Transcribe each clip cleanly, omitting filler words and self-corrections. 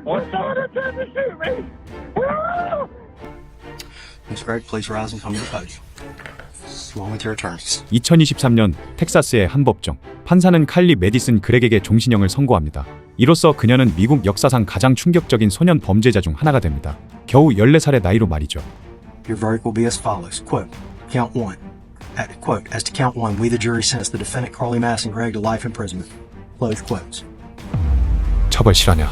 What's someone trying to shoot me? Miss Gregg, please rise and come to the podium. Along with your attorneys. 2023년 텍사스의 한 법정. 판사는 칼리 메디슨 그렉에게 종신형을 선고합니다. 이로써 그녀는 미국 역사상 가장 충격적인 소년 범죄자 중 하나가 됩니다. 겨우 14살의 나이로 말이죠. Your verdict will be as follows. Quote, count one. Quote, as to count one, we the jury sentence the defendant Carly Madison Gregg to life imprisonment. Close quotes. 처벌 실하냐?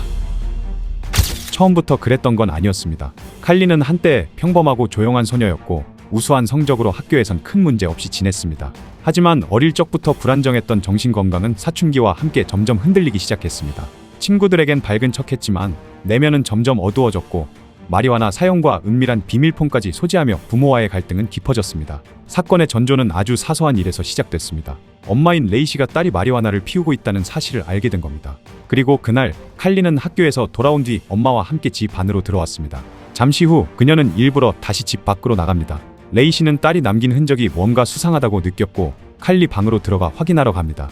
처음부터 그랬던 건 아니었습니다. 칼리는 한때 평범하고 조용한 소녀였고 우수한 성적으로 학교에선 큰 문제 없이 지냈습니다. 하지만 어릴 적부터 불안정했던 정신건강은 사춘기와 함께 점점 흔들리기 시작했습니다. 친구들에겐 밝은 척했지만 내면은 점점 어두워졌고 마리화나 사용과 은밀한 비밀폰까지 소지하며 부모와의 갈등은 깊어졌습니다. 사건의 전조는 아주 사소한 일에서 시작됐습니다. 엄마인 레이시가 딸이 마리화나를 피우고 있다는 사실을 알게 된 겁니다. 그리고 그날 칼리는 학교에서 돌아온 뒤 엄마와 함께 집 안으로 들어왔습니다. 잠시 후 그녀는 일부러 다시 집 밖으로 나갑니다. 레이시는 딸이 남긴 흔적이 뭔가 수상하다고 느꼈고 칼리 방으로 들어가 확인하러 갑니다.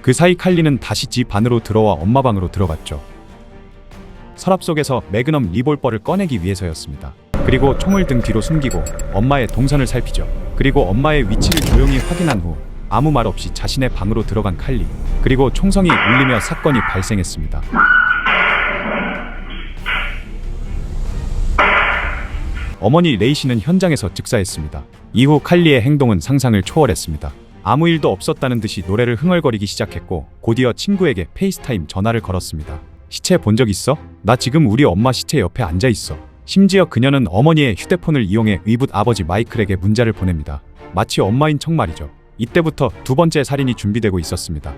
그 사이 칼리는 다시 집 안으로 들어와 엄마 방으로 들어갔죠. 서랍 속에서 매그넘 리볼버를 꺼내기 위해서였습니다. 그리고 총을 등 뒤로 숨기고 엄마의 동선을 살피죠. 그리고 엄마의 위치를 조용히 확인한 후 아무 말 없이 자신의 방으로 들어간 칼리. 그리고 총성이 울리며 사건이 발생했습니다. 어머니 레이시는 현장에서 즉사했습니다. 이후 칼리의 행동은 상상을 초월했습니다. 아무 일도 없었다는 듯이 노래를 흥얼거리기 시작했고 곧이어 친구에게 페이스타임 전화를 걸었습니다. 시체 본 적 있어? 나 지금 우리 엄마 시체 옆에 앉아 있어. 심지어 그녀는 어머니의 휴대폰을 이용해 의붓 아버지 마이클에게 문자를 보냅니다. 마치 엄마인 척 말이죠. 이때부터 두 번째 살인이 준비되고 있었습니다.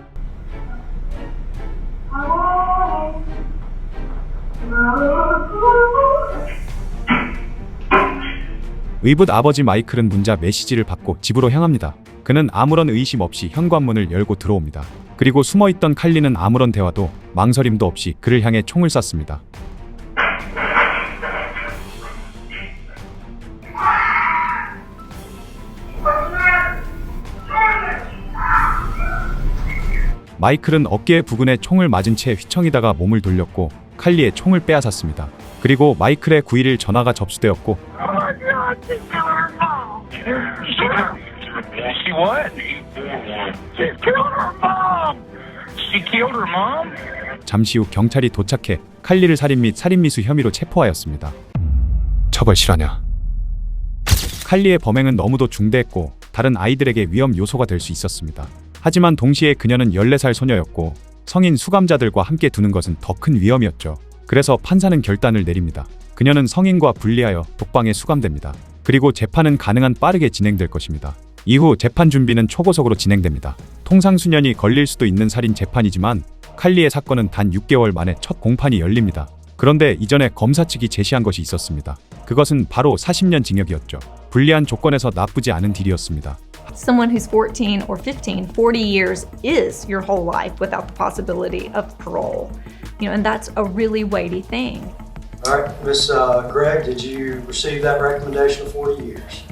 의붓 아버지 마이클은 문자 메시지를 받고 집으로 향합니다. 그는 아무런 의심 없이 현관문을 열고 들어옵니다. 그리고 숨어있던 칼리는 아무런 대화도 망설임도 없이 그를 향해 총을 쐈습니다. 마이클은 어깨에 부근에 총을 맞은 채 휘청이다가 몸을 돌렸고 칼리의 총을 빼앗았습니다. 그리고 마이클의 911 전화가 접수되었고 She what? She killed her mom! She killed her mom? 잠시 후 경찰이 도착해 칼리를 살인 및 살인미수 혐의로 체포하였습니다. 처벌 실하냐? 칼리의 범행은 너무도 중대했고 다른 아이들에게 위험 요소가 될 수 있었습니다. 하지만 동시에 그녀는 14살 소녀였고 성인 수감자들과 함께 두는 것은 더 큰 위험이었죠. 그래서 판사는 결단을 내립니다. 그녀는 성인과 분리하여 독방에 수감됩니다. 그리고 재판은 가능한 빠르게 진행될 것입니다. 이후 재판 준비는 초고속으로 진행됩니다. 통상수년이 걸릴 수도 있는 살인 재판이지만 칼리의 사건은 단 6개월 만에 첫 공판이 열립니다. 그런데 이전에 검사 측이 제시한 것이 있었습니다. 그것은 바로 40년 징역이었죠. 불리한 조건에서 나쁘지 않은 딜이었습니다. Someone who's 14 or 15, 40 years is your whole life without the possibility of parole. And that's a really weighty thing. All right, Miss Gregg, did you receive that recommendation of 40 years?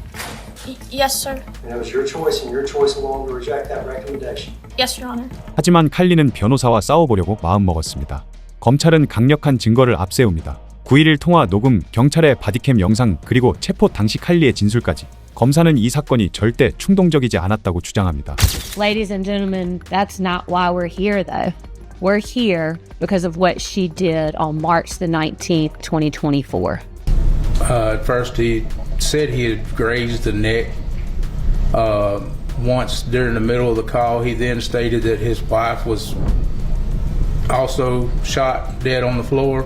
Yes, sir. And it was your choice and your choice alone to reject that recommendation? Yes, Your Honor. 하지만 칼리는 변호사와 싸워보려고 마음먹었습니다. 검찰은 강력한 증거를 앞세웁니다. 9.11 통화 녹음, 경찰의 바디캠 영상, 그리고 체포 당시 칼리의 진술까지. 검사는 이 사건이 절대 충동적이지 않았다고 주장합니다. Ladies and gentlemen, that's not why we're here though. We're here because of what she did on March the 19th, 2024. At first he said he had grazed the neck. Once during the middle of the call, he then stated that his wife was also shot dead on the floor,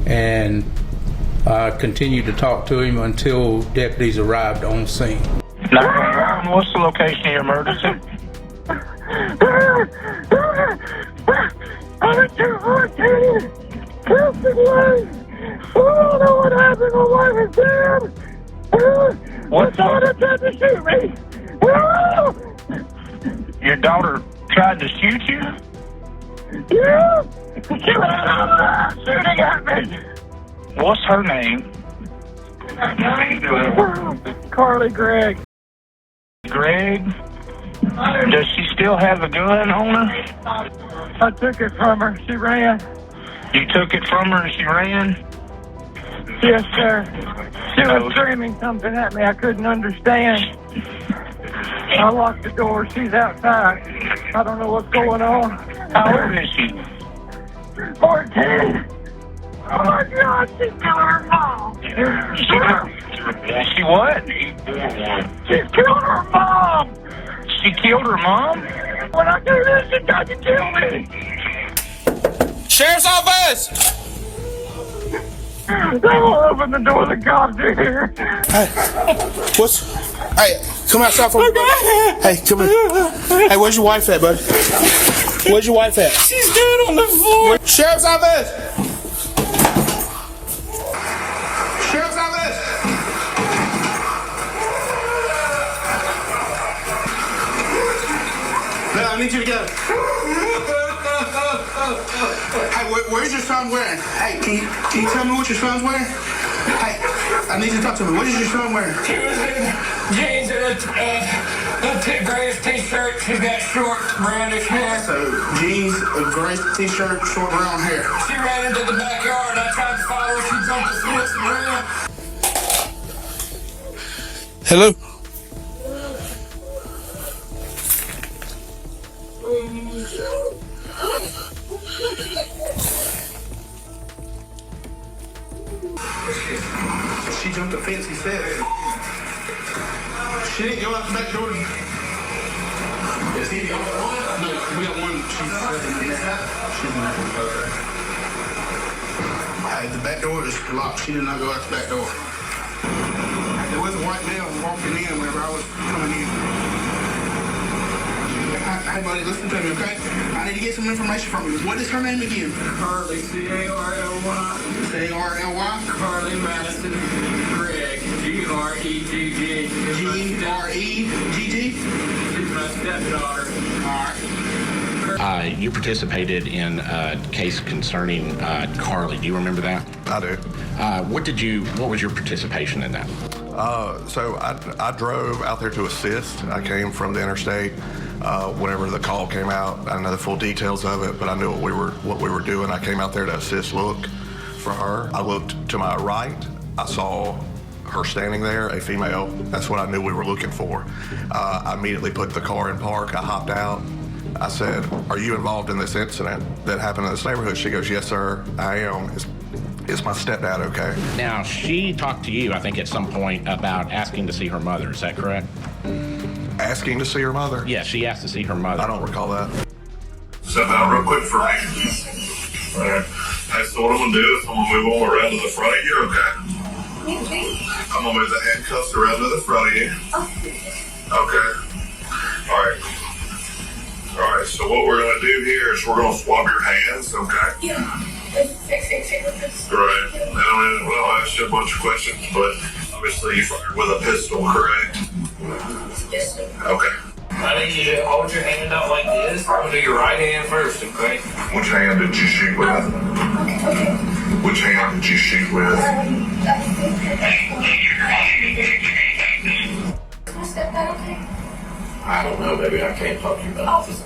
and I continued to talk to him until deputies arrived on scene. What's the location of your emergency? I'm at 214! Custody! I don't know what happened, my wife is dead! What's someone tried to shoot me? Your daughter tried to shoot you? Yeah! She ran out of the house shooting at me! What's her name? Carly Gregg. Gregg? Does she still have a gun on her? I took it from her. She ran. You took it from her and she ran? Yes, sir. She was screaming something at me I couldn't understand. I locked the door. She's outside. I don't know what's going on. How old is she? 14. Oh my God, she's killing her mom. She what? She's killing her mom. She killed her mom? When I do this, she tried to kill me. Sheriff's office! They won't open the door. The cops are here. Hey, hey, come outside for me, buddy. Hey, come here. Hey, where's your wife at, buddy? Where's your wife at? She's dead on the floor. Sheriff's office! Sheriff's office! No, I need you to go. Hey, where's your son wearing? Hey, can you tell me what your son's wearing? Hey, I need you to talk to me. What is your son wearing? He was in jeans and a grayish t-shirt. He's got short brownish hair. So, jeans, a gray t-shirt, short brown hair. She ran into the backyard. I tried to follow her. She jumped the fence and ran. Hello? She jumped the fence, he said. She didn't go out the back door. Is he the only one? No, we got one. She's not. Okay. Hey, the back door is locked. She did not go out the back door. There was a white male walking in whenever I was coming in. Hey, buddy, listen to me, okay? I need to get some information from you. What is her name again? Carly, C-A-R-L-Y. C-A-R-L-Y? Carly Madison Gregg, G-R-E-G-G. G-R-E-G-G? She's my stepdaughter. All right. You participated in a case concerning Carly. Do you remember that? I do. What was your participation in that? So I drove out there to assist. I came from the interstate whenever the call came out. I didn't know the full details of it, but I knew what we were doing. I came out there to assist, look for her. I looked to my right. I saw her standing there, a female. That's what I knew we were looking for. I immediately put the car in park. I hopped out. I said, "Are you involved in this incident that happened in this neighborhood?" She goes, "Yes, sir, I am." Is my stepdad okay? Now, she talked to you, I think, at some point about asking to see her mother. Is that correct? Asking to see her mother? Yes, she asked to see her mother. I don't recall that. Step out real quick for me. All right. Hey, so what I'm going to do is I'm going to move all around to the front of you, okay? I'm going to move the handcuffs around to the front of you. Okay. All right. All right, so what we're going to do here is we're going to swab your hands, okay? Yeah. Right. Now, I'll ask you a bunch of questions, but obviously you fired with a pistol, correct? Yes, sir. Okay. I need you to hold your hand out like this. I'm going to do your right hand first, okay? Which hand did you shoot with? Okay. Which hand did you shoot with? I don't know, baby. I can't talk to you about this.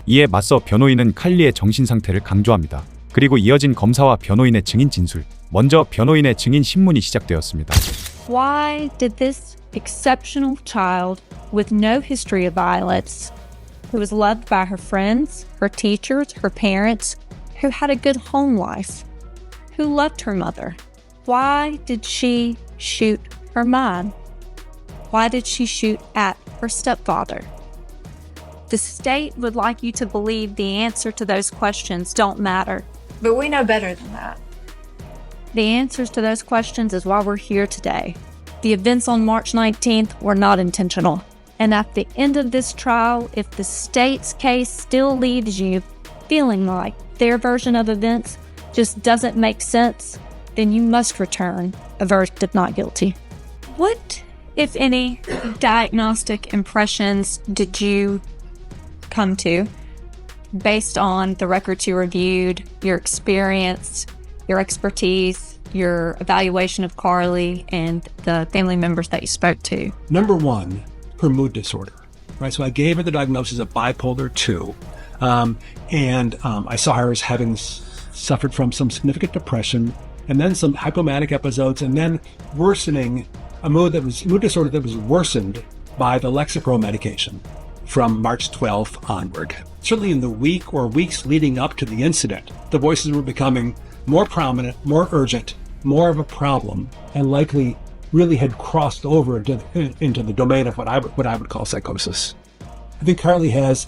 이에 맞서 변호인은 칼리의 정신 상태를 강조합니다. 그리고 이어진 검사와 변호인의 증인 진술. 먼저 변호인의 증인 신문이 시작되었습니다. Why did this exceptional child with no history of violence, who was loved by her friends, her teachers, her parents, who had a good home life, who loved her mother, why did she shoot her mom? Why did she shoot at her stepfather? The state would like you to believe the answer to those questions don't matter. But we know better than that. The answers to those questions is why we're here today. The events on March 19th were not intentional. And at the end of this trial, if the state's case still leaves you feeling like their version of events just doesn't make sense, then you must return a verdict of not guilty. What, if any, diagnostic impressions did you come to based on the records you reviewed, your experience, your expertise, your evaluation of Carly and the family members that you spoke to? Number one, her mood disorder. right? So I gave her the diagnosis of bipolar 2. I saw her as having suffered from some significant depression and then some hypomanic episodes and then worsening a mood disorder that was worsened by the Lexapro medication from March 12th onward. Certainly in the week or weeks leading up to the incident, the voices were becoming more prominent, more urgent, more of a problem, and likely really had crossed over into the domain of what I would call psychosis. I think Carly has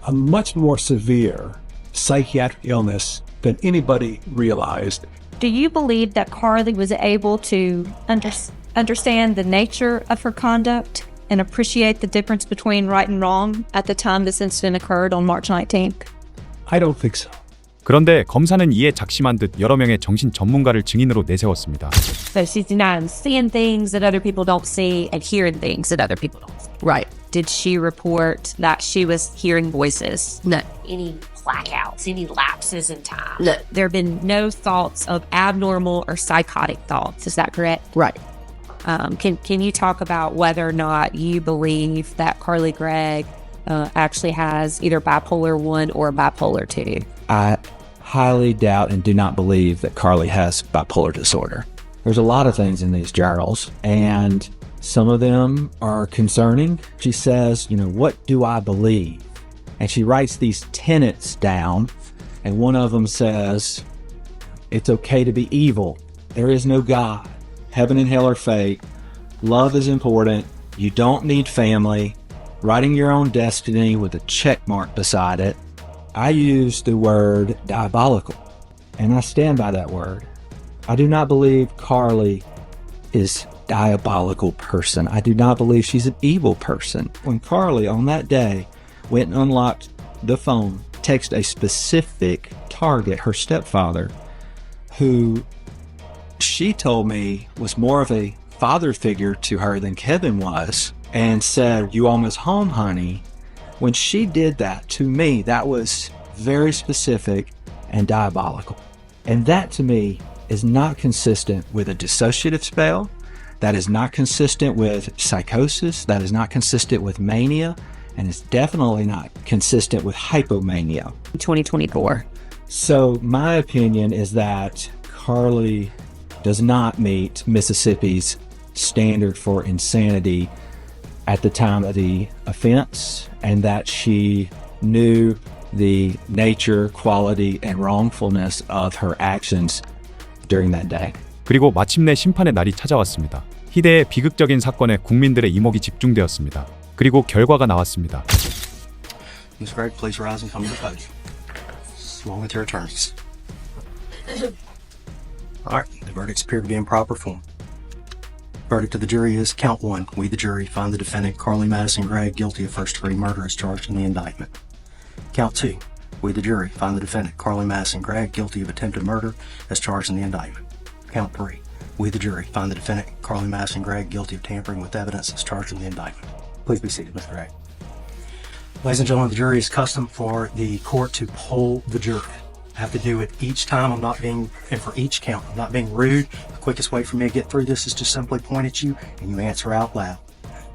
a much more severe psychiatric illness than anybody realized. Do you believe that Carly was able to understand the nature of her conduct and appreciate the difference between right and wrong at the time this incident occurred on March 19th? I don't think so. 그런데 검사는 이에 작심한 듯 여러 명의 정신 전문가를 증인으로 내세웠습니다. So she's seeing things that other people don't see and hearing things that other people don't see. Right. Did she report that she was hearing voices? No. Any blackouts, any lapses in time? No. There have been no thoughts of abnormal or psychotic thoughts. Is that correct? Right. Can you talk about whether or not you believe that Carly Gregg actually has either bipolar 1 or bipolar 2? I highly doubt and do not believe that Carly has bipolar disorder. There's a lot of things in these journals, and some of them are concerning. She says, what do I believe? And she writes these tenets down, and one of them says, it's okay to be evil. There is no God. Heaven and hell are fake. Love is important. You don't need family. Writing your own destiny with a check mark beside it. I use the word diabolical, and I stand by that word. I do not believe Carly is a diabolical person. I do not believe she's an evil person. When Carly, on that day, went and unlocked the phone, texted a specific target, her stepfather, who she told me was more of a father figure to her than Kevin was, and said, "You almost home, honey." When she did that to me, that was very specific and diabolical. And that to me is not consistent with a dissociative spell. That is not consistent with psychosis. That is not consistent with mania. And it's definitely not consistent with hypomania. 2024. So my opinion is that Carly does not meet Mississippi's standard for insanity at the time of the offense, and that she knew the nature, quality, and wrongfulness of her actions during that day. 그리고 마침내 심판의 날이 찾아왔습니다. 희대의 비극적인 사건에 국민들의 이목이 집중되었습니다. 그리고 결과가 나왔습니다. Ms. Gregg, please rise and come to the podium, along with your attorneys. All right, the verdicts appear to be in proper form. Verdict of the jury is count 1. We, the jury, find the defendant, Carly Madison Gregg, guilty of first-degree murder as charged in the indictment. Count 2. We, the jury, find the defendant, Carly Madison Gregg, guilty of attempted murder as charged in the indictment. Count 3. We, the jury, find the defendant, Carly Madison Gregg, guilty of tampering with evidence as charged in the indictment. Please be seated, Mr. Gregg. Ladies and gentlemen, the jury is custom for the court to poll the jury. I have to do it each time. And for each count, I'm not being rude. The quickest way for me to get through this is to simply point at you and you answer out loud.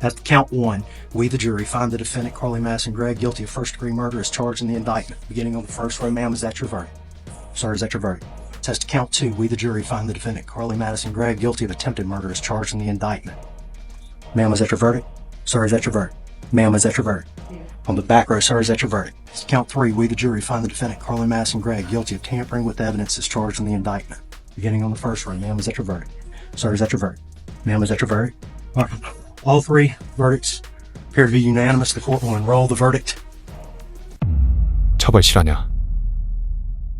That's count 1. We, the jury, find the defendant, Carly Madison Gregg, guilty of first-degree murder as charged in the indictment. Beginning on the first row, ma'am, is that your verdict? Sir, is that your verdict? Test to count 2. We, the jury, find the defendant, Carly Madison Gregg, guilty of attempted murder as charged in the indictment. Ma'am, is that your verdict? Sir, is that your verdict? Ma'am, is that your verdict? Yeah. On the back row, sir, is that your verdict? Count 3. We, the jury, find the defendant, Carly Madison Gregg, guilty of tampering with evidence as charged in the indictment. Beginning on the first row, ma'am, is that your verdict? Sir, is that your verdict? Ma'am, is that your verdict? All 3 verdicts appear to be unanimous. The court will enroll the verdict. 처벌 실하냐?